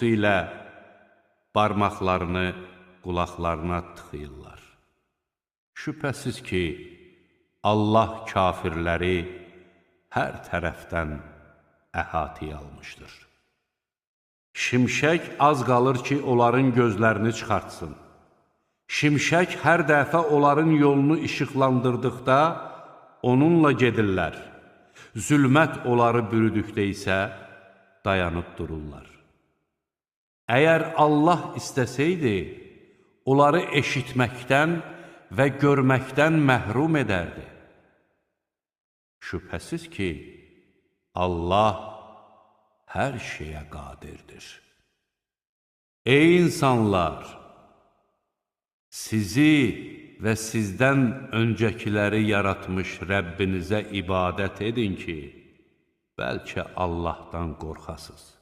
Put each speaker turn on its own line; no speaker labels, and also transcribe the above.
qorxusu ilə barmaqlarını qulaqlarına tıxıyırlar. Şübhəsiz ki, Allah kafirləri hər tərəfdən əhatəyə almışdır. Şimşək az qalır ki, onların gözlərini çıxartsın. Şimşək hər dəfə onların yolunu işıqlandırdıqda onunla gedirlər. Zülmət onları bürüdükdə isə dayanıb dururlar. Əgər Allah istəsəydi, onları eşitməkdən və görməkdən məhrum edərdi. Şübhəsiz ki, Allah hər şeyə qadirdir. Ey insanlar! Sizi və sizdən öncəkiləri yaratmış Rəbbinizə ibadət edin ki, bəlkə Allahdan qorxasınız.